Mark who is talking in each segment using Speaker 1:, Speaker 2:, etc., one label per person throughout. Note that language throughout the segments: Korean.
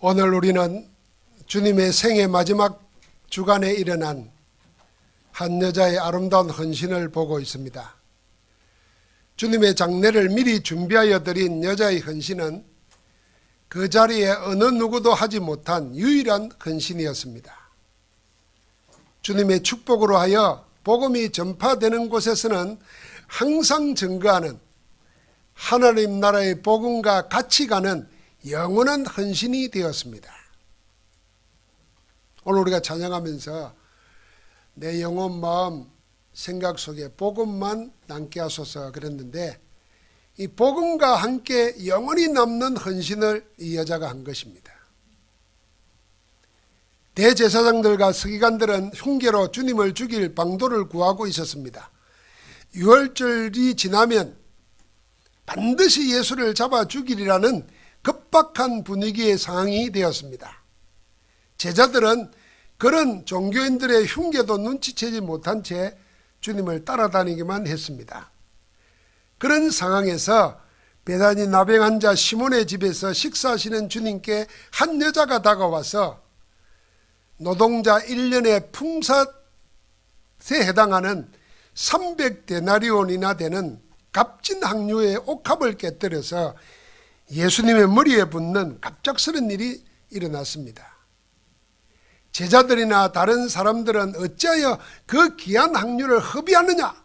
Speaker 1: 오늘 우리는 주님의 생애 마지막 주간에 일어난 한 여자의 아름다운 헌신을 보고 있습니다. 주님의 장례를 미리 준비하여 드린 여자의 헌신은 그 자리에 어느 누구도 하지 못한 유일한 헌신이었습니다. 주님의 축복으로 하여 복음이 전파되는 곳에서는 항상 증거하는 하나님 나라의 복음과 같이 가는 영원한 헌신이 되었습니다. 오늘 우리가 찬양하면서 내 영혼, 마음, 생각 속에 복음만 남게 하소서 그랬는데, 이 복음과 함께 영원히 남는 헌신을 이 여자가 한 것입니다. 대제사장들과 서기관들은 흉계로 주님을 죽일 방도를 구하고 있었습니다. 유월절이 지나면 반드시 예수를 잡아 죽이리라는 급박한 분위기의 상황이 되었습니다. 제자들은 그런 종교인들의 흉계도 눈치채지 못한 채 주님을 따라다니기만 했습니다. 그런 상황에서 베다니 나병 환자 시몬의 집에서 식사하시는 주님께 한 여자가 다가와서 노동자 1년의 품삯에 해당하는 300데나리온이나 되는 값진 항류의 옥합을 깨뜨려서 예수님의 머리에 붓는 갑작스런 일이 일어났습니다. 제자들이나 다른 사람들은 어찌하여 그 귀한 항류를 허비하느냐?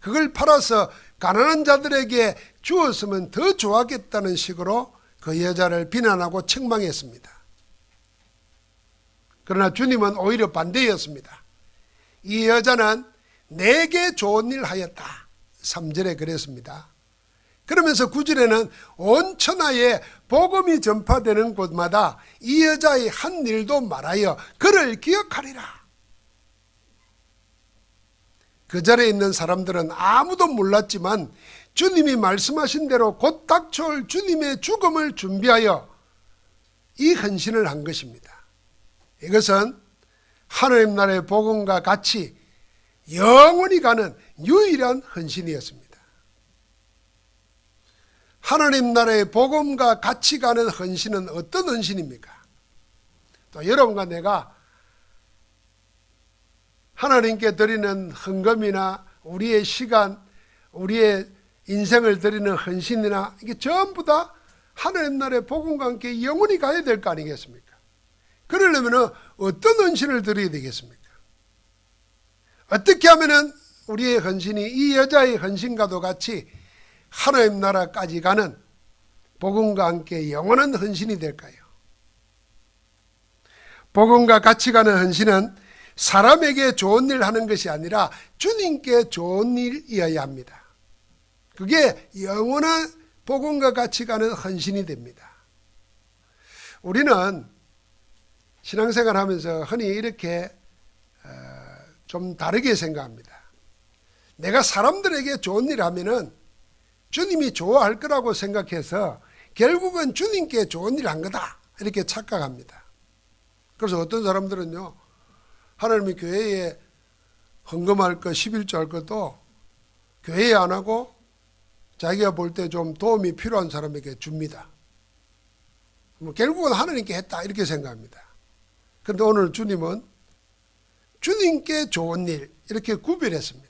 Speaker 1: 그걸 팔아서 가난한 자들에게 주었으면 더 좋았겠다는 식으로 그 여자를 비난하고 책망했습니다. 그러나 주님은 오히려 반대였습니다. 이 여자는 내게 좋은 일 하였다. 3절에 그랬습니다. 그러면서 9절에는 온 천하에 복음이 전파되는 곳마다 이 여자의 한 일도 말하여 그를 기억하리라. 그 자리에 있는 사람들은 아무도 몰랐지만 주님이 말씀하신 대로 곧 닥쳐올 주님의 죽음을 준비하여 이 헌신을 한 것입니다. 이것은 하나님 나라의 복음과 같이 영원히 가는 유일한 헌신이었습니다. 하나님 나라의 복음과 같이 가는 헌신은 어떤 헌신입니까? 또 여러분과 내가 하나님께 드리는 헌금이나 우리의 시간, 우리의 인생을 드리는 헌신이나 이게 전부 다 하나님 나라의 복음과 함께 영원히 가야 될 거 아니겠습니까? 그러려면 어떤 헌신을 드려야 되겠습니까? 어떻게 하면 우리의 헌신이 이 여자의 헌신과도 같이 하나님 나라까지 가는 복음과 함께 영원한 헌신이 될까요? 복음과 같이 가는 헌신은 사람에게 좋은 일 하는 것이 아니라 주님께 좋은 일이어야 합니다. 그게 영원한 복음과 같이 가는 헌신이 됩니다. 우리는 신앙생활 하면서 흔히 이렇게 좀 다르게 생각합니다. 내가 사람들에게 좋은 일 하면은 주님이 좋아할 거라고 생각해서 결국은 주님께 좋은 일 한 거다 이렇게 착각합니다. 그래서 어떤 사람들은요, 하나님이 교회에 헌금할 것, 11조 할 것도 교회에 안 하고 자기가 볼 때 좀 도움이 필요한 사람에게 줍니다. 결국은 하나님께 했다 이렇게 생각합니다. 그런데 오늘 주님은 주님께 좋은 일 이렇게 구별했습니다.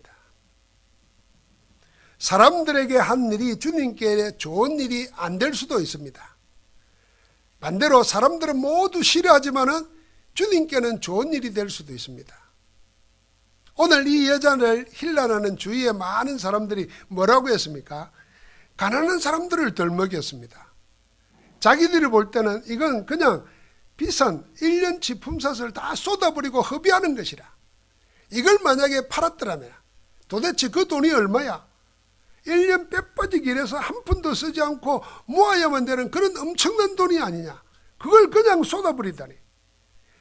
Speaker 1: 사람들에게 한 일이 주님께 좋은 일이 안 될 수도 있습니다. 반대로 사람들은 모두 싫어하지만은 주님께는 좋은 일이 될 수도 있습니다. 오늘 이 여자를 힐난하는 주위에 많은 사람들이 뭐라고 했습니까? 가난한 사람들을 덜먹였습니다. 자기들이 볼 때는 이건 그냥 비싼 1년치 품삯을 다 쏟아버리고 허비하는 것이라. 이걸 만약에 팔았더라면 도대체 그 돈이 얼마야? 1년 빼 빠지기 일해서 한 푼도 쓰지 않고 모아야만 되는 그런 엄청난 돈이 아니냐. 그걸 그냥 쏟아버리다니.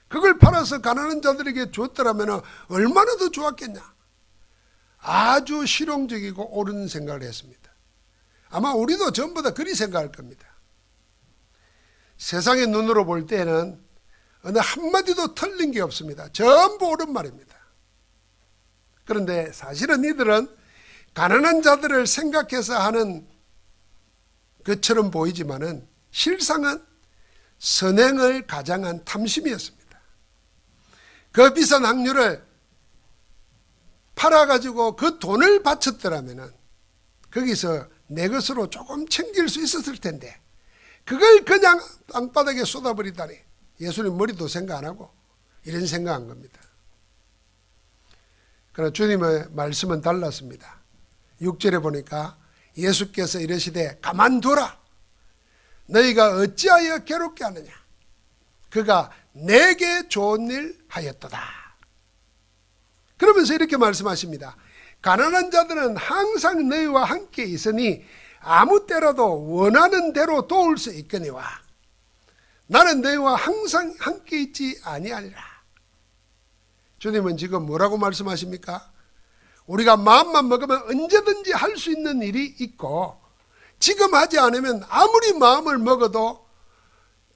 Speaker 1: 그걸 팔아서 가난한 자들에게 줬더라면 얼마나 더 좋았겠냐. 아주 실용적이고 옳은 생각을 했습니다. 아마 우리도 전부 다 그리 생각할 겁니다. 세상의 눈으로 볼 때는 어느 한마디도 틀린 게 없습니다. 전부 옳은 말입니다. 그런데 사실은 이들은 가난한 자들을 생각해서 하는 것처럼 보이지만은 실상은 선행을 가장한 탐심이었습니다. 그 비싼 확률을 팔아가지고 그 돈을 바쳤더라면 거기서 내 것으로 조금 챙길 수 있었을 텐데 그걸 그냥 땅바닥에 쏟아버리다니 예수님 머리도 생각 안 하고 이런 생각한 겁니다. 그러나 주님의 말씀은 달랐습니다. 6절에 보니까 예수께서 이르시되 가만두라. 너희가 어찌하여 괴롭게 하느냐. 그가 내게 좋은 일 하였도다. 그러면서 이렇게 말씀하십니다. 가난한 자들은 항상 너희와 함께 있으니 아무 때라도 원하는 대로 도울 수 있거니와 나는 너희와 항상 함께 있지 아니하리라. 주님은 지금 뭐라고 말씀하십니까? 우리가 마음만 먹으면 언제든지 할 수 있는 일이 있고 지금 하지 않으면 아무리 마음을 먹어도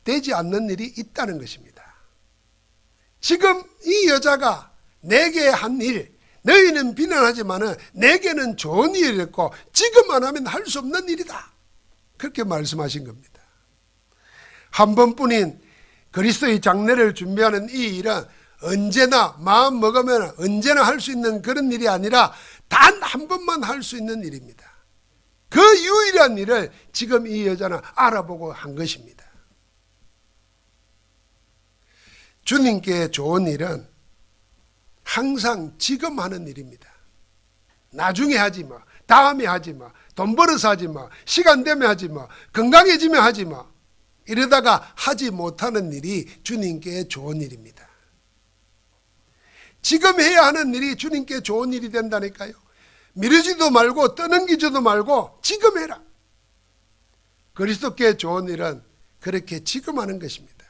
Speaker 1: 되지 않는 일이 있다는 것입니다. 지금 이 여자가 내게 한 일, 너희는 비난하지만 내게는 좋은 일이었고 지금 안 하면 할 수 없는 일이다. 그렇게 말씀하신 겁니다. 한 번뿐인 그리스도의 장례를 준비하는 이 일은 언제나 마음 먹으면 언제나 할 수 있는 그런 일이 아니라 단 한 번만 할 수 있는 일입니다. 그 유일한 일을 지금 이 여자는 알아보고 한 것입니다. 주님께 좋은 일은 항상 지금 하는 일입니다. 나중에 하지 마, 다음에 하지 마, 돈 벌어서 하지 마, 시간 되면 하지 마, 건강해지면 하지 마. 이러다가 하지 못하는 일이 주님께 좋은 일입니다. 지금 해야 하는 일이 주님께 좋은 일이 된다니까요. 미루지도 말고 떠넘기지도 말고 지금 해라. 그리스도께 좋은 일은 그렇게 지금 하는 것입니다.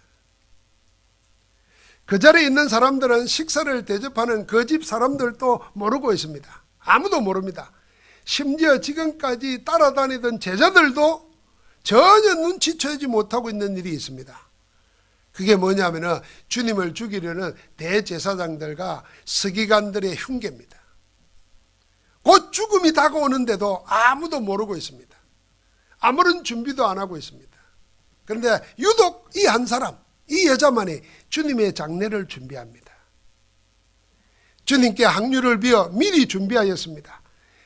Speaker 1: 그 자리에 있는 사람들은 식사를 대접하는 그 집 사람들도 모르고 있습니다. 아무도 모릅니다. 심지어 지금까지 따라다니던 제자들도 전혀 눈치채지 못하고 있는 일이 있습니다. 그게 뭐냐면 주님을 죽이려는 대제사장들과 서기관들의 흉계입니다. 곧 죽음이 다가오는데도 아무도 모르고 있습니다. 아무런 준비도 안 하고 있습니다. 그런데 유독 이 한 사람, 이 여자만이 주님의 장례를 준비합니다. 주님께 항류를 비워 미리 준비하였습니다.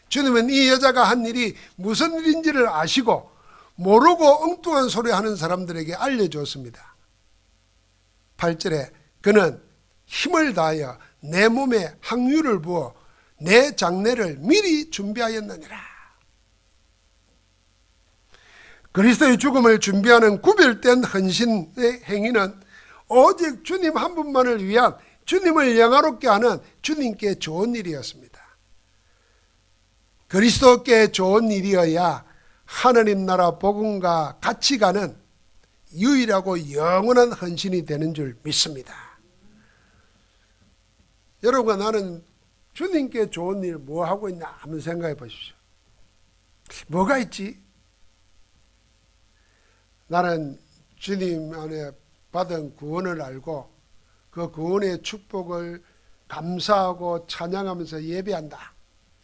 Speaker 1: 주님은 이 여자가 한 일이 무슨 일인지를 아시고 모르고 엉뚱한 소리 하는 사람들에게 알려주었습니다. 8절에 그는 힘을 다하여 내 몸에 항유를 부어 내 장례를 미리 준비하였느니라. 그리스도의 죽음을 준비하는 구별된 헌신의 행위는 오직 주님 한 분만을 위한 주님을 영화롭게 하는 주님께 좋은 일이었습니다. 그리스도께 좋은 일이어야 하나님 나라 복음과 같이 가는 유일하고 영원한 헌신이 되는 줄 믿습니다. 여러분과 나는 주님께 좋은 일 뭐 하고 있나 한번 생각해 보십시오. 뭐가 있지? 나는 주님 안에 받은 구원을 알고 그 구원의 축복을 감사하고 찬양하면서 예배한다.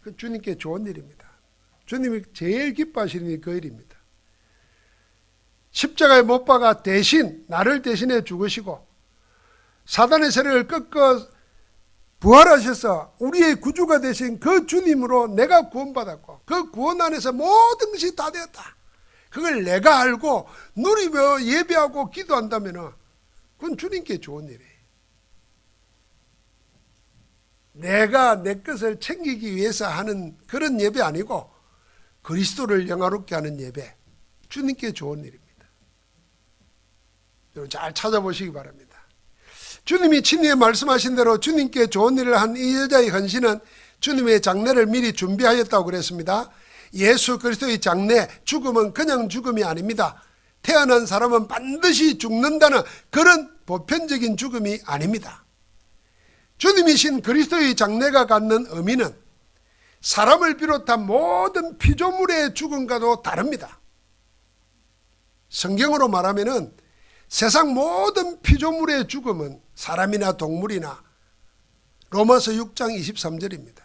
Speaker 1: 그 주님께 좋은 일입니다. 주님이 제일 기뻐하시는 일이 그 일입니다. 십자가에 못 박아 대신 나를 대신해 죽으시고 사단의 세력을 꺾어 부활하셔서 우리의 구주가 되신 그 주님으로 내가 구원받았고 그 구원 안에서 모든 것이 다 되었다. 그걸 내가 알고 누리며 예배하고 기도한다면 그건 주님께 좋은 일이에요. 내가 내 것을 챙기기 위해서 하는 그런 예배 아니고 그리스도를 영화롭게 하는 예배, 주님께 좋은 일입니다. 여러분 잘 찾아보시기 바랍니다. 주님이 친히 말씀하신 대로 주님께 좋은 일을 한 이 여자의 헌신은 주님의 장례를 미리 준비하였다고 그랬습니다. 예수 그리스도의 장례, 죽음은 그냥 죽음이 아닙니다. 태어난 사람은 반드시 죽는다는 그런 보편적인 죽음이 아닙니다. 주님이신 그리스도의 장례가 갖는 의미는 사람을 비롯한 모든 피조물의 죽음과도 다릅니다. 성경으로 말하면은 세상 모든 피조물의 죽음은 사람이나 동물이나 로마서 6장 23절입니다.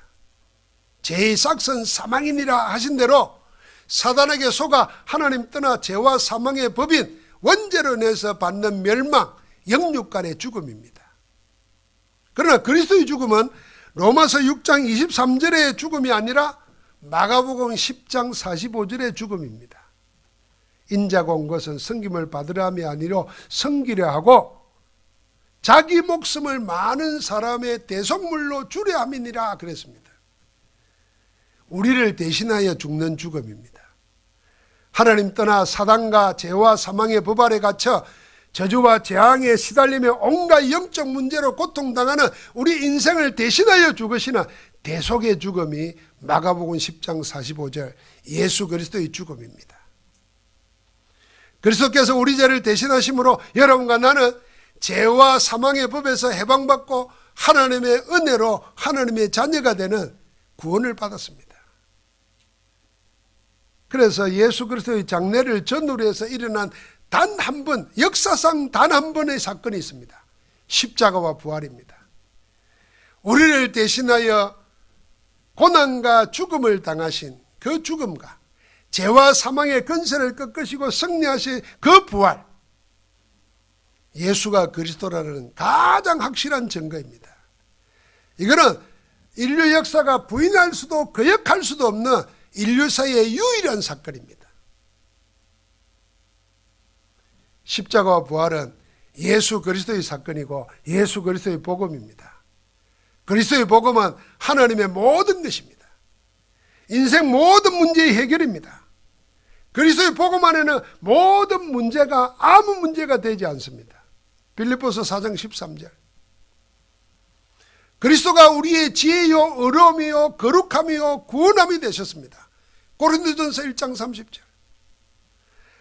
Speaker 1: 죄의 싹은 사망이니라 하신 대로 사단에게 속아 하나님 떠나 죄와 사망의 법인 원죄로 인해서 받는 멸망, 영육간의 죽음입니다. 그러나 그리스도의 죽음은 로마서 6장 23절의 죽음이 아니라 마가복음 10장 45절의 죽음입니다. 인자가 온 것은 섬김을 받으려 함이 아니라 섬기려 하고 자기 목숨을 많은 사람의 대속물로 주려 함이니라 그랬습니다. 우리를 대신하여 죽는 죽음입니다. 하나님 떠나 사단과 죄와 사망의 법 아래 갇혀 저주와 재앙에 시달리며 온갖 영적 문제로 고통당하는 우리 인생을 대신하여 죽으시는 대속의 죽음이 마가복음 10장 45절 예수 그리스도의 죽음입니다. 그리스도께서 우리 죄를 대신하심으로 여러분과 나는 죄와 사망의 법에서 해방받고 하나님의 은혜로 하나님의 자녀가 되는 구원을 받았습니다. 그래서 예수 그리스도의 장례를 전후로 해서 일어난 단 한 번, 역사상 단 한 번의 사건이 있습니다. 십자가와 부활입니다. 우리를 대신하여 고난과 죽음을 당하신 그 죽음과 죄와 사망의 근세를 꺾으시고 승리하신 그 부활, 예수가 그리스도라는 가장 확실한 증거입니다. 이거는 인류 역사가 부인할 수도 거역할 수도 없는 인류사의 유일한 사건입니다. 십자가와 부활은 예수 그리스도의 사건이고 예수 그리스도의 복음입니다. 그리스도의 복음은 하나님의 모든 것입니다. 인생 모든 문제의 해결입니다. 그리스도의 복음 안에는 모든 문제가 아무 문제가 되지 않습니다. 빌립보서 4장 13절. 그리스도가 우리의 지혜요 의로움이요 거룩함이요 구원함이 되셨습니다. 고린도전서 1장 30절.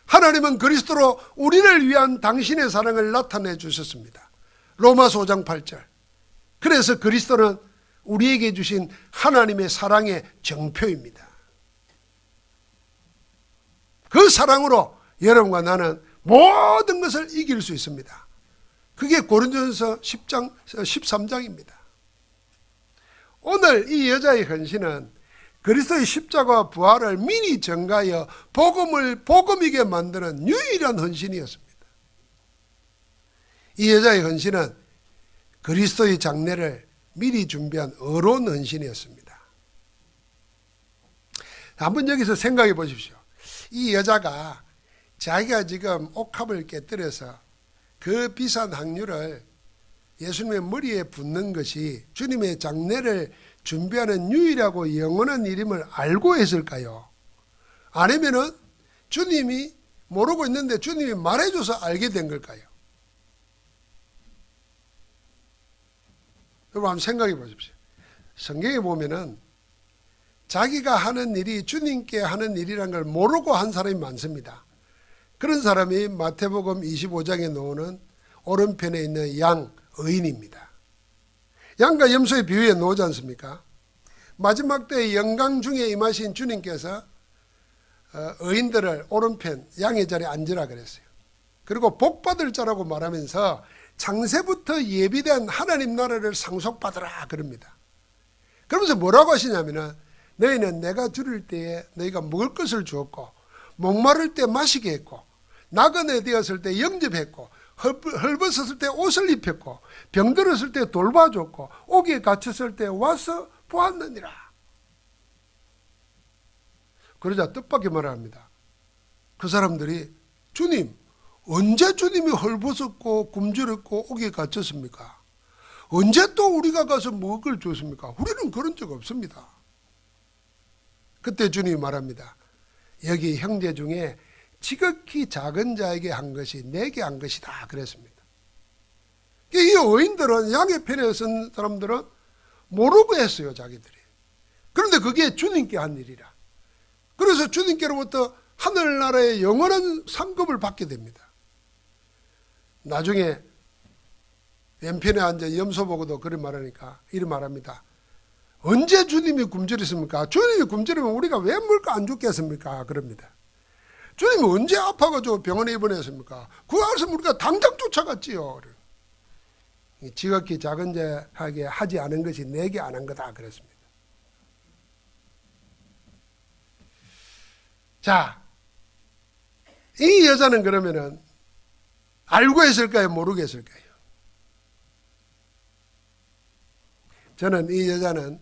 Speaker 1: 하나님은 그리스도로 우리를 위한 당신의 사랑을 나타내 주셨습니다. 로마서 5장 8절. 그래서 그리스도는 우리에게 주신 하나님의 사랑의 정표입니다. 그 사랑으로 여러분과 나는 모든 것을 이길 수 있습니다. 그게 고린도전서 10장 13장입니다. 오늘 이 여자의 헌신은 그리스도의 십자가와 부활을 미리 전가하여 복음을 복음이게 만드는 유일한 헌신이었습니다. 이 여자의 헌신은 그리스도의 장례를 미리 준비한 어려운 헌신이었습니다. 한번 여기서 생각해 보십시오. 이 여자가 자기가 지금 옥합을 깨뜨려서 그 비싼 향유를 예수님의 머리에 붓는 것이 주님의 장례를 준비하는 유일하고 영원한 일임을 알고 했을까요? 아니면은 주님이 모르고 있는데 주님이 말해줘서 알게 된 걸까요? 여러분 한번 생각해 보십시오. 성경에 보면은 자기가 하는 일이 주님께 하는 일이라는 걸 모르고 한 사람이 많습니다. 그런 사람이 마태복음 25장에 나오는 오른편에 있는 양 의인입니다. 양과 염소의 비유에 나오지 않습니까? 마지막 때의 영광 중에 임하신 주님께서 의인들을 오른편 양의 자리에 앉으라 그랬어요. 그리고 복받을 자라고 말하면서 창세부터 예비된 하나님 나라를 상속받으라 그럽니다. 그러면서 뭐라고 하시냐면은 너희는 내가 줄일 때에 너희가 먹을 것을 주었고 목마를 때 마시게 했고 나그네 되었을 때 영접했고 헐벗었을 때 옷을 입혔고 병들었을 때 돌봐줬고 옥에 갇혔을 때 와서 보았느니라. 그러자 뜻밖의 말을 합니다. 그 사람들이 주님 언제 주님이 헐벗었고 굶주렸고 옥에 갇혔습니까? 언제 또 우리가 가서 먹을 걸 줬습니까? 우리는 그런 적 없습니다. 그때 주님이 말합니다. 여기 형제 중에 지극히 작은 자에게 한 것이 내게 한 것이다 그랬습니다. 이 의인들은 양의 편에 선 사람들은 모르고 했어요 자기들이. 그런데 그게 주님께 한 일이라. 그래서 주님께로부터 하늘나라의 영원한 상급을 받게 됩니다. 나중에 왼편에 앉아 염소 보고도 그런 말하니까 이런 말합니다. 언제 주님이 굶주렸습니까? 주님이 굶주리면 우리가 왜 물가 안 죽겠습니까? 그럽니다. 주님이 언제 아파가지고 병원에 입원했습니까? 그 안에서 우리가 당장 쫓아갔지요. 지극히 작은 자에게 하지 않은 것이 내게 안 한 거다 그랬습니다. 자, 이 여자는 그러면은 알고 했을까요? 모르고 했을까요? 저는 이 여자는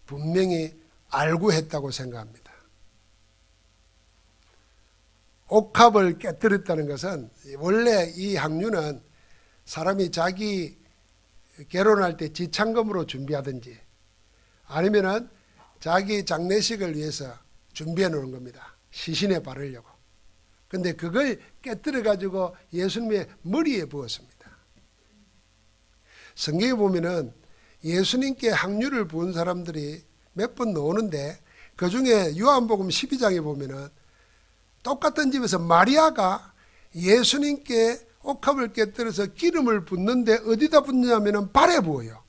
Speaker 1: 분명히 알고 했다고 생각합니다. 옥합을 깨뜨렸다는 것은 원래 이 항류는 사람이 자기 결혼할 때 지창금으로 준비하든지 아니면은 자기 장례식을 위해서 준비해 놓은 겁니다. 시신에 바르려고. 근데 그걸 깨뜨려 가지고 예수님의 머리에 부었습니다. 성경에 보면은 예수님께 항유를 부은 사람들이 몇 번 나오는데 그 중에 요한복음 12장에 보면은 똑같은 집에서 마리아가 예수님께 옥합을 깨뜨려서 기름을 붓는데 어디다 붓느냐면은 발에 부어요.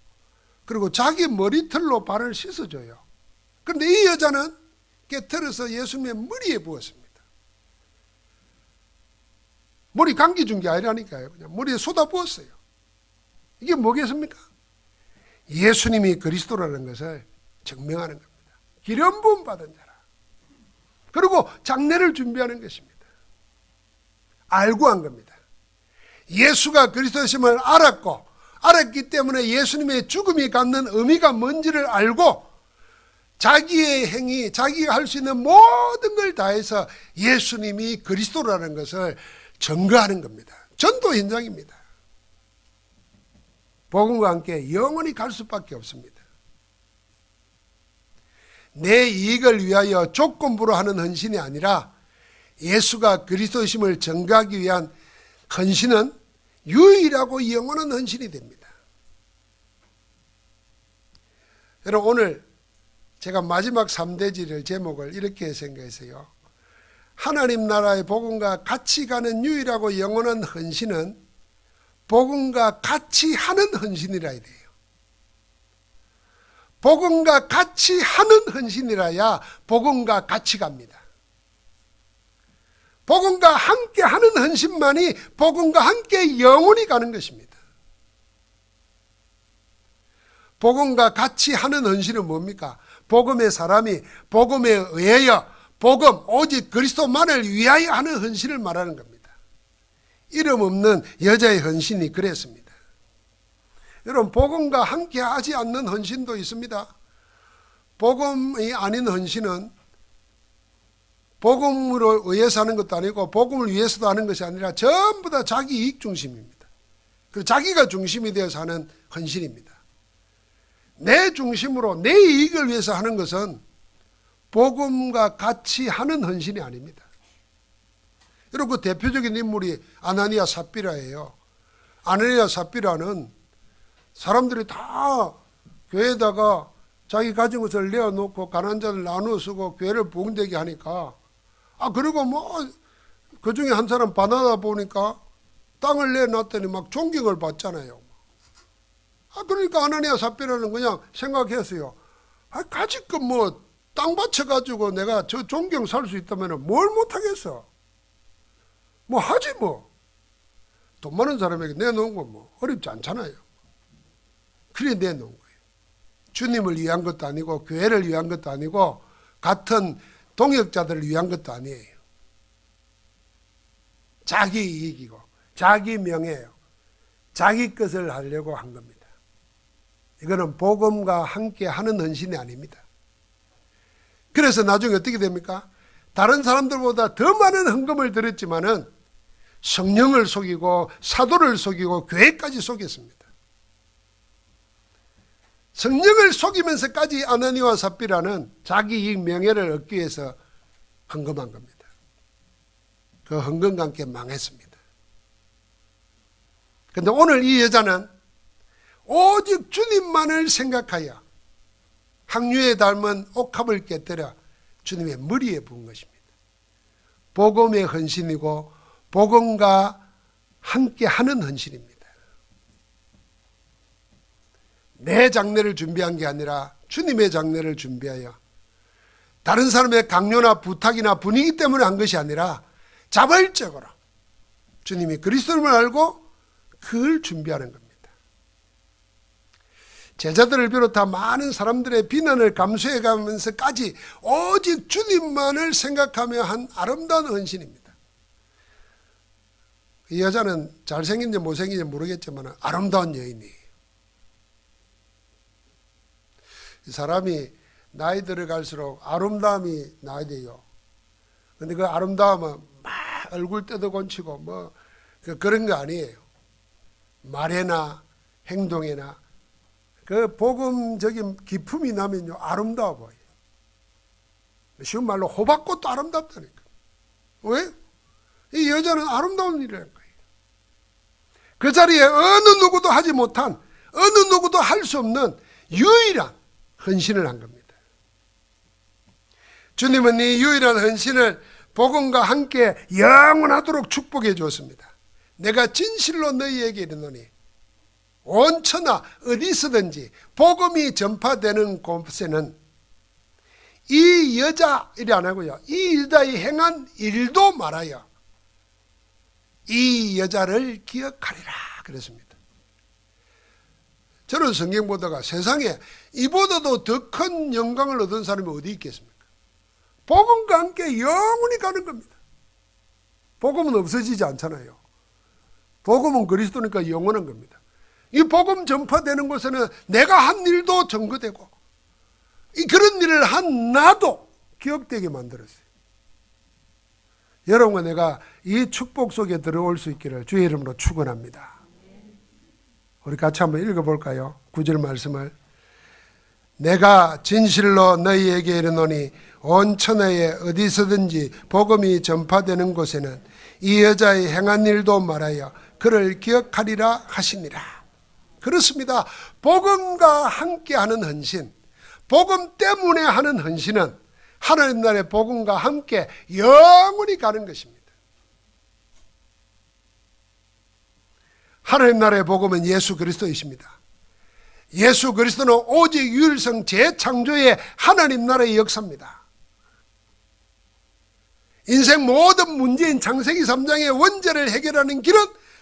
Speaker 1: 그리고 자기 머리털로 발을 씻어줘요. 그런데 이 여자는 깨뜨려서 예수님의 머리에 부었습니다. 머리 감기 준 게 아니라니까요. 그냥 머리에 쏟아 부었어요. 이게 뭐겠습니까? 예수님이 그리스도라는 것을 증명하는 겁니다. 기름 부음 받은 자라. 그리고 장례를 준비하는 것입니다. 알고 한 겁니다. 예수가 그리스도심을 알았기 때문에 예수님의 죽음이 갖는 의미가 뭔지를 알고 자기의 행위, 자기가 할 수 있는 모든 걸 다해서 예수님이 그리스도라는 것을 증거하는 겁니다. 전도 현장입니다. 복음과 함께 영원히 갈 수밖에 없습니다. 내 이익을 위하여 조건부로 하는 헌신이 아니라 예수가 그리스도심을 증거하기 위한 헌신은 유일하고 영원한 헌신이 됩니다. 여러분 오늘 제가 마지막 3대지를 제목을 이렇게 생각했어요. 하나님 나라의 복음과 같이 가는 유일하고 영원한 헌신은 복음과 같이 하는 헌신이라 돼요. 복음과 같이 하는 헌신이라야 복음과 같이 갑니다. 복음과 함께 하는 헌신만이 복음과 함께 영원히 가는 것입니다. 복음과 같이 하는 헌신은 뭡니까? 복음의 사람이 복음에 의하여 복음 오직 그리스도만을 위하여 하는 헌신을 말하는 겁니다. 이름 없는 여자의 헌신이 그랬습니다. 여러분 복음과 함께 하지 않는 헌신도 있습니다. 복음이 아닌 헌신은 복음으로 의해서 하는 것도 아니고 복음을 위해서도 하는 것이 아니라 전부 다 자기 이익 중심입니다. 그리고 자기가 중심이 되어서 하는 헌신입니다. 내 중심으로 내 이익을 위해서 하는 것은 복음과 같이 하는 헌신이 아닙니다. 여러분 그 대표적인 인물이 아나니아 삽비라예요. 아나니아 삽비라는 사람들이 다 교회에다가 자기 가진 것을 내어놓고 가난한 자들 나누어 쓰고 교회를 부흥되게 하니까 그리고 그 중에 한 사람 바나나 보니까 땅을 내놨더니 막 존경을 받잖아요. 그러니까 아나니아 삽비라는 그냥 생각했어요. 가지껏 땅 바쳐가지고 내가 저 존경 살 수 있다면 뭘 못하겠어. 하지 돈 많은 사람에게 내놓은 건 어렵지 않잖아요. 그래 내놓은 거예요. 주님을 위한 것도 아니고 교회를 위한 것도 아니고 같은 동역자들을 위한 것도 아니에요. 자기 이익이고 자기 명예예요. 자기 것을 하려고 한 겁니다. 이거는 복음과 함께 하는 헌신이 아닙니다. 그래서 나중에 어떻게 됩니까? 다른 사람들보다 더 많은 헌금을 드렸지만은 성령을 속이고 사도를 속이고 교회까지 속였습니다. 성령을 속이면서까지 아나니아와 삽비라는 자기 이익 명예를 얻기 위해서 헌금한 겁니다. 그 헌금과 함께 망했습니다. 그런데 오늘 이 여자는 오직 주님만을 생각하여 항유에 닮은 옥합을 깨뜨려 주님의 머리에 부은 것입니다. 복음의 헌신이고 복음과 함께 하는 헌신입니다. 내 장례를 준비한 게 아니라 주님의 장례를 준비하여 다른 사람의 강요나 부탁이나 분위기 때문에 한 것이 아니라 자발적으로 주님이 그리스도를 알고 그걸 준비하는 겁니다. 제자들을 비롯한 많은 사람들의 비난을 감수해가면서까지 오직 주님만을 생각하며 한 아름다운 헌신입니다. 이 여자는 잘생긴지 못생긴지 모르겠지만 아름다운 여인이에요. 이 사람이 나이 들어갈수록 아름다움이 나야 돼요. 근데 그 아름다움은 막 얼굴 뜯어곤치고 뭐 그런 거 아니에요. 말에나 행동에나 그 복음적인 기품이 나면요 아름다워 보여요. 쉬운 말로 호박꽃도 아름답다니까. 왜? 이 여자는 아름다운 일이라는 거예요. 그 자리에 어느 누구도 하지 못한, 어느 누구도 할 수 없는 유일한 헌신을 한 겁니다. 주님은 이 유일한 헌신을 복음과 함께 영원하도록 축복해 주었습니다. 내가 진실로 너희에게 이르노니 온 천하 어디서든지 복음이 전파되는 곳에는 이 여자 이래 안 하고요. 이 여자의 행한 일도 말하여 이 여자를 기억하리라 그랬습니다. 저는 성경 보다가 세상에 이보다도 더 큰 영광을 얻은 사람이 어디 있겠습니까? 복음과 함께 영원히 가는 겁니다. 복음은 없어지지 않잖아요. 복음은 그리스도니까 영원한 겁니다. 이 복음 전파되는 곳에는 내가 한 일도 증거되고 그런 일을 한 나도 기억되게 만들었어요. 여러분과 내가 이 축복 속에 들어올 수 있기를 주의 이름으로 축원합니다. 우리 같이 한번 읽어볼까요? 9절 말씀을. 내가 진실로 너희에게 이르노니 온 천하에 어디서든지 복음이 전파되는 곳에는 이 여자의 행한 일도 말하여 그를 기억하리라 하시니라. 그렇습니다. 복음과 함께하는 헌신, 복음 때문에 하는 헌신은 하나님 나라의 복음과 함께 영원히 가는 것입니다. 하나님 나라의 복음은 예수 그리스도이십니다. 예수 그리스도는 오직 유일성 재창조의 하나님 나라의 역사입니다. 인생 모든 문제인 창세기 3장의 원죄를 해결하는 길은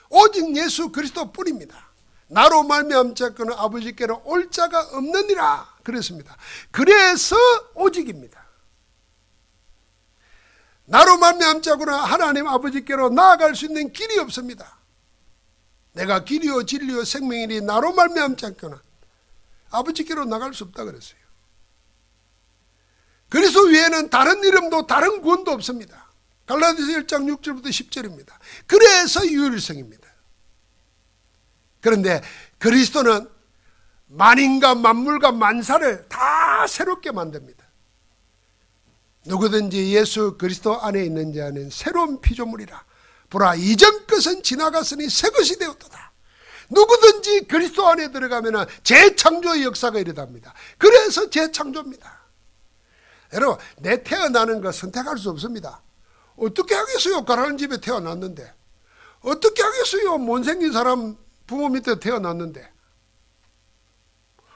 Speaker 1: 오직 예수 그리스도뿐입니다. 나로 말미암자거는 아버지께로 올 자가 없느니라 그랬습니다. 그래서 오직입니다. 나로 말미암자거는 하나님 아버지께로 나아갈 수 있는 길이 없습니다. 내가 길이요 진리요 생명이니 나로 말미암자거는 아버지께로 나갈 수 없다 그랬어요. 그리스도 외에는 다른 이름도 다른 구원도 없습니다. 갈라디아서 1장 6절부터 10절입니다. 그래서 유일성입니다. 그런데 그리스도는 만인과 만물과 만사를 다 새롭게 만듭니다. 누구든지 예수 그리스도 안에 있는 자는 새로운 피조물이라. 보라 이전 것은 지나갔으니 새 것이 되었도다. 누구든지 그리스도 안에 들어가면 재창조의 역사가 일어납니다. 그래서 재창조입니다. 여러분 내 태어나는 거 선택할 수 없습니다. 어떻게 하겠어요? 가라는 집에 태어났는데. 어떻게 하겠어요? 못생긴 사람 부모 밑에 태어났는데.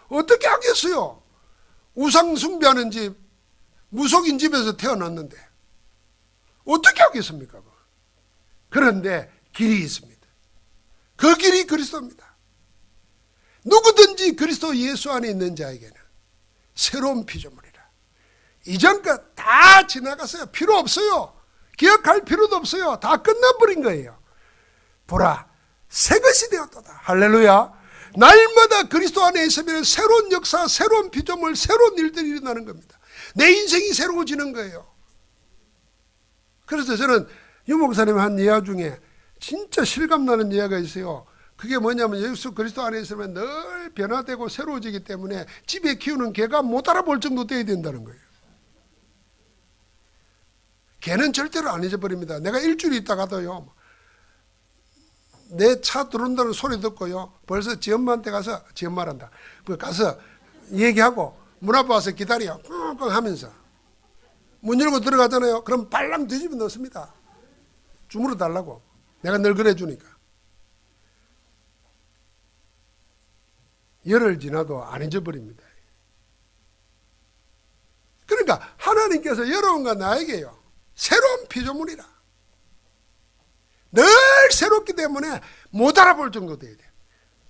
Speaker 1: 어떻게 하겠어요? 우상 숭배하는 집, 무속인 집에서 태어났는데. 어떻게 하겠습니까? 그런데 길이 있습니다. 그 길이 그리스도입니다. 누구든지 그리스도 예수 안에 있는 자에게는 새로운 피조물이라. 이전 것 다 지나갔어요. 필요 없어요. 기억할 필요도 없어요. 다 끝나버린 거예요. 보라 새 것이 되었도다. 할렐루야. 날마다 그리스도 안에 있으면 새로운 역사, 새로운 피조물, 새로운 일들이 일어나는 겁니다. 내 인생이 새로워지는 거예요. 그래서 저는 유 목사님 한 예화 중에 진짜 실감나는 예화가 있어요. 그게 뭐냐면 예수 그리스도 안에 있으면 늘 변화되고 새로워지기 때문에 집에 키우는 개가 못 알아볼 정도 돼야 된다는 거예요. 개는 절대로 안 잊어버립니다. 내가 일주일 있다가도요. 내 차 들어온다는 소리 듣고요. 벌써 지 엄마한테 가서, 지 엄마란다. 가서 얘기하고 문 앞에 와서 기다려. 끙끙 하면서. 문 열고 들어가잖아요. 그럼 발랑 뒤집어 넣습니다. 주물어 달라고. 내가 늘 그래 주니까. 열흘 지나도 안 잊어버립니다. 그러니까 하나님께서 여러분과 나에게요. 새로운 피조물이라. 늘 새롭기 때문에 못 알아볼 정도 돼야 돼요.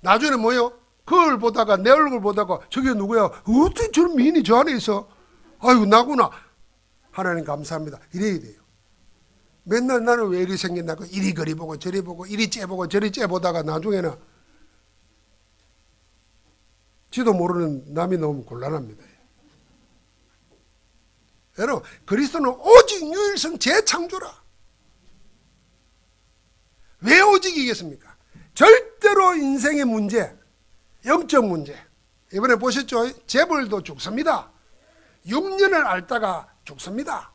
Speaker 1: 나중에 뭐요? 그 얼굴 보다가 내 얼굴 보다가 저게 누구야? 어떻게 저런 미인이 저 안에 있어? 아이고 나구나. 하나님 감사합니다. 이래야 돼요. 맨날 나는 왜 이리 생겼나고 이리 그리 보고 저리 보고 이리 째보고 저리 째보다가 나중에는 지도 모르는 남이 나오면 곤란합니다. 여러분, 그리스도는 오직 유일성 재창조라. 왜 오직이겠습니까? 절대로 인생의 문제, 영적 문제. 이번에 보셨죠? 재벌도 죽습니다. 6년을 앓다가 죽습니다.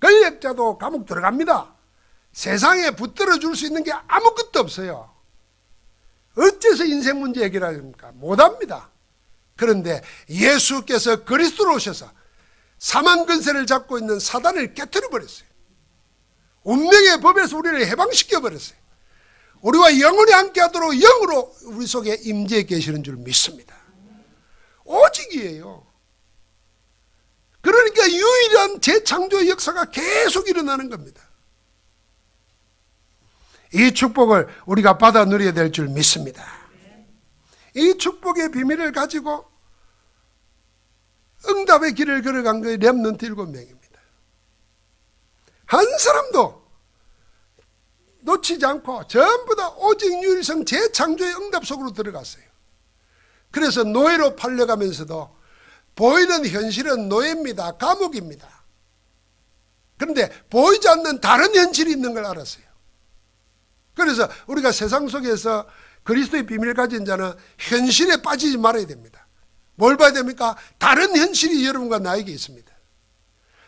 Speaker 1: 권력자도 감옥 들어갑니다. 세상에 붙들어 줄 수 있는 게 아무것도 없어요. 어째서 인생 문제 해결합니까? 못합니다. 그런데 예수께서 그리스도로 오셔서 사망 근세를 잡고 있는 사단을 깨트려 버렸어요. 운명의 법에서 우리를 해방시켜 버렸어요. 우리와 영원히 함께하도록 영으로 우리 속에 임재해 계시는 줄 믿습니다. 오직이에요. 그러니까 유일한 재창조의 역사가 계속 일어나는 겁니다. 이 축복을 우리가 받아 누려야 될 줄 믿습니다. 이 축복의 비밀을 가지고 응답의 길을 걸어간 그 렘넌트 7명입니다. 한 사람도 놓치지 않고 전부 다 오직 유일성 재창조의 응답 속으로 들어갔어요. 그래서 노예로 팔려가면서도 보이는 현실은 노예입니다. 감옥입니다. 그런데 보이지 않는 다른 현실이 있는 걸 알았어요. 그래서 우리가 세상 속에서 그리스도의 비밀을 가진 자는 현실에 빠지지 말아야 됩니다. 뭘 봐야 됩니까? 다른 현실이 여러분과 나에게 있습니다.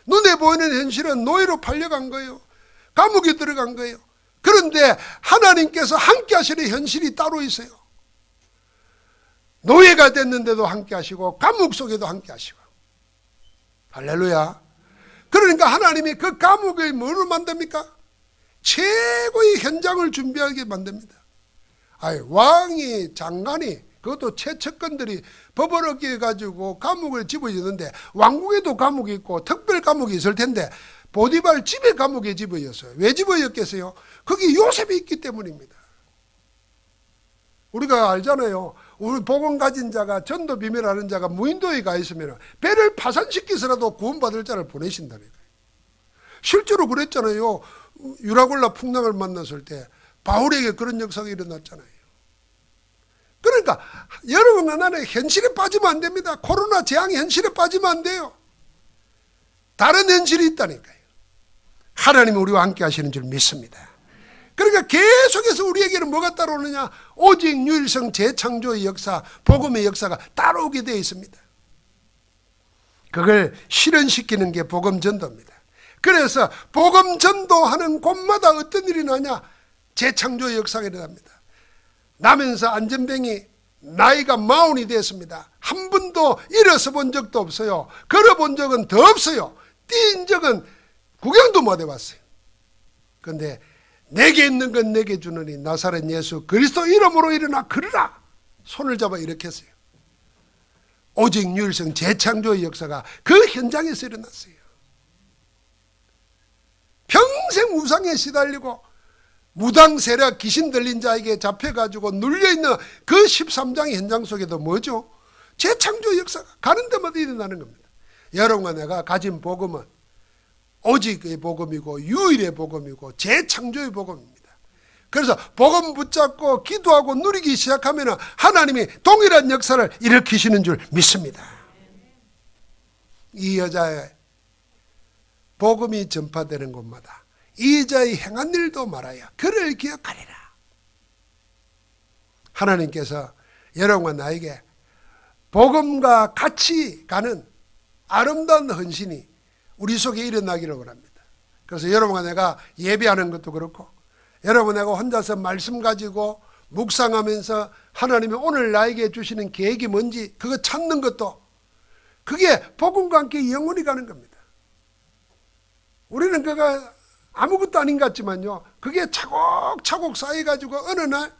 Speaker 1: 눈에 보이는 현실은 노예로 팔려간 거예요. 감옥에 들어간 거예요. 그런데 하나님께서 함께 하시는 현실이 따로 있어요. 노예가 됐는데도 함께 하시고 감옥 속에도 함께 하시고. 할렐루야. 그러니까 하나님이 그 감옥을 뭐로 만듭니까? 최고의 현장을 준비하게 만듭니다. 왕이 장관이 그것도 최측근들이 법을 어기해 가지고 감옥을 집어넣는데 왕국에도 감옥이 있고 특별 감옥이 있을 텐데 보디발 집에 감옥에 집어였어요. 왜 집어였겠어요? 거기 요셉이 있기 때문입니다. 우리가 알잖아요. 우리 복음 가진 자가 전도 비밀하는 자가 무인도에 가 있으면 배를 파산시켜서라도 구원받을 자를 보내신다니까요. 실제로 그랬잖아요. 유라굴라 풍랑을 만났을 때 바울에게 그런 역사가 일어났잖아요. 그러니까 여러분과 나는 현실에 빠지면 안 됩니다. 코로나 재앙 현실에 빠지면 안 돼요. 다른 현실이 있다니까요. 하나님이 우리와 함께 하시는 줄 믿습니다. 그러니까 계속해서 우리에게는 뭐가 따라오느냐? 오직 유일성 재창조의 역사, 복음의 역사가 따라오게 되어 있습니다. 그걸 실현시키는 게 복음 전도입니다. 그래서 복음 전도하는 곳마다 어떤 일이 나냐? 재창조의 역사가 일어납니다. 나면서 안전병이 나이가 40이 됐습니다. 한 번도 일어서 본 적도 없어요. 걸어본 적은 더 없어요. 뛴 적은 구경도 못 해봤어요. 그런데 내게 있는 건 내게 주느니 나사렛 예수 그리스도 이름으로 일어나 걸으라. 손을 잡아 일으켰어요. 오직 유일성 재창조의 역사가 그 현장에서 일어났어요. 평생 우상에 시달리고 무당 세력 귀신 들린 자에게 잡혀가지고 눌려있는 그 13장의 현장 속에도 뭐죠? 재창조의 역사가 가는 데마다 일어나는 겁니다. 여러분과 내가 가진 복음은 오직의 복음이고 유일의 복음이고 재창조의 복음입니다. 그래서 복음 붙잡고 기도하고 누리기 시작하면 하나님이 동일한 역사를 일으키시는 줄 믿습니다. 이 여자의 복음이 전파되는 곳마다 이 여자의 행한 일도 말하여 그를 기억하리라. 하나님께서 여러분과 나에게 복음과 같이 가는 아름다운 헌신이 우리 속에 일어나기를 원합니다. 그래서 여러분과 내가 예배하는 것도 그렇고 여러분 내가 혼자서 말씀 가지고 묵상하면서 하나님이 오늘 나에게 주시는 계획이 뭔지 그거 찾는 것도 그게 복음과 함께 영원히 가는 겁니다. 우리는 그가 아무것도 아닌 것 같지만요, 그게 차곡차곡 쌓여가지고 어느 날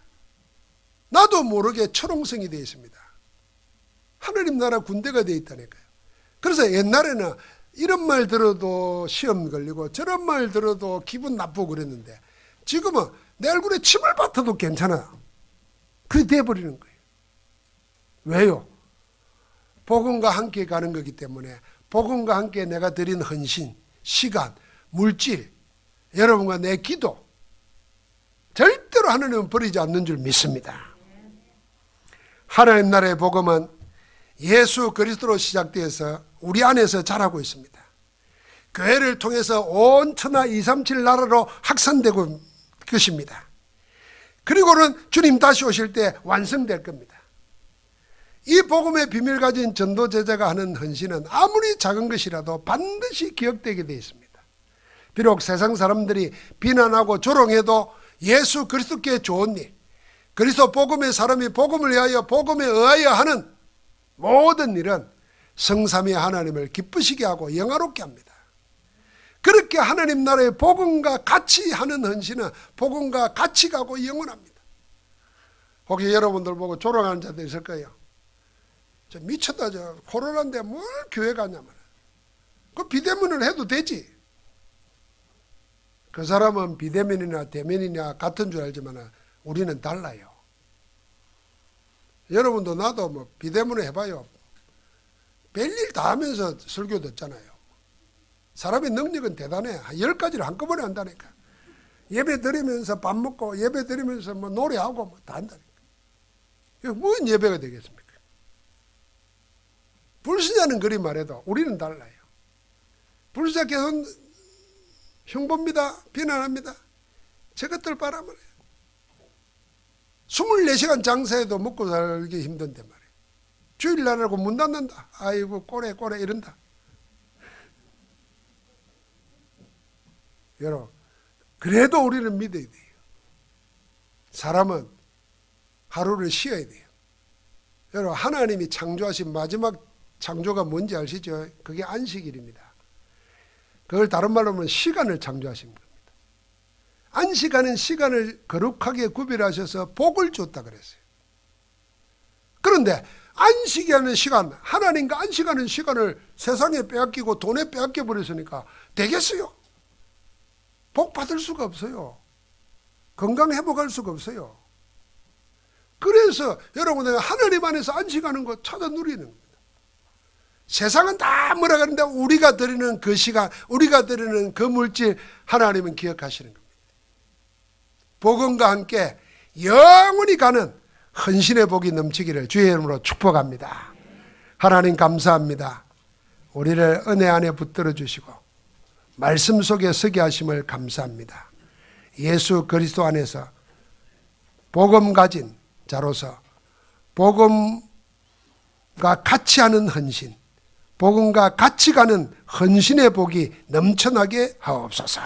Speaker 1: 나도 모르게 철옹성이 되어 있습니다. 하나님 나라 군대가 되어 있다니까요. 그래서 옛날에는 이런 말 들어도 시험 걸리고 저런 말 들어도 기분 나쁘고 그랬는데 지금은 내 얼굴에 침을 뱉어도 괜찮아요. 그게 돼버리는 거예요. 왜요? 복음과 함께 가는 거기 때문에 복음과 함께 내가 드린 헌신, 시간, 물질 여러분과 내 기도 절대로 하나님은 버리지 않는 줄 믿습니다. 하나님 나라의 복음은 예수 그리스도로 시작되어서 우리 안에서 자라고 있습니다. 교회를 통해서 온 천하 237 나라로 확산되고 것입니다. 그리고는 주님 다시 오실 때 완성될 겁니다. 이 복음의 비밀 가진 전도 제자가 하는 헌신은 아무리 작은 것이라도 반드시 기억되게 되어 있습니다. 비록 세상 사람들이 비난하고 조롱해도 예수 그리스도께 좋은 일, 그리스도 복음의 사람이 복음을 위하여 복음에 의하여 하는 모든 일은 성삼위 하나님을 기쁘시게 하고 영화롭게 합니다. 그렇게 하나님 나라의 복음과 같이 하는 헌신은 복음과 같이 가고 영원합니다. 혹시 여러분들 보고 조롱하는 자도 있을 거예요. 저 미쳤다, 저 코로나인데 뭘 교회 가냐면, 그 비대면을 해도 되지. 그 사람은 비대면이나 대면이나 같은 줄 알지만 우리는 달라요. 여러분도 나도 뭐 비대면을 해봐요. 별일 다 하면서 설교 듣잖아요. 사람의 능력은 대단해. 10가지를 한꺼번에 한다니까. 예배 드리면서 밥 먹고 예배 드리면서 뭐 노래하고 뭐 다 한다니까. 이거 무슨 예배가 되겠습니까? 불신자는 그리 말해도 우리는 달라요. 불신자 계속 흉보입니다. 비난합니다. 저것들 봐라 말이에요. 24시간 장사해도 먹고 살기 힘든데 말이에요. 주일날하고 문 닫는다. 아이고 꼬레 이런다. 여러분, 그래도 우리는 믿어야 돼요. 사람은 하루를 쉬어야 돼요. 여러분, 하나님이 창조하신 마지막 창조가 뭔지 아시죠? 그게 안식일입니다. 그걸 다른 말로 하면 시간을 창조하신 겁니다. 안식하는 시간을 거룩하게 구별하셔서 복을 줬다 그랬어요. 그런데 안식하는 시간, 하나님과 안식하는 시간을 세상에 빼앗기고 돈에 빼앗겨 버렸으니까 되겠어요? 복 받을 수가 없어요. 건강 회복할 수가 없어요. 그래서 여러분, 하나님 안에서 안식하는 거 찾아 누리는 겁니다. 세상은 다 뭐라 그러는데 우리가 드리는 그 시간, 우리가 드리는 그 물질, 하나님은 기억하시는 겁니다. 복음과 함께 영원히 가는 헌신의 복이 넘치기를 주의 이름으로 축복합니다. 하나님 감사합니다. 우리를 은혜 안에 붙들어 주시고 말씀 속에 서게 하심을 감사합니다. 예수 그리스도 안에서 복음 가진 자로서 복음과 같이 하는 헌신, 복음과 같이 가는 헌신의 복이 넘쳐나게 하옵소서.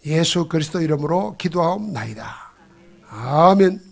Speaker 1: 예수 그리스도 이름으로 기도하옵나이다. 아멘.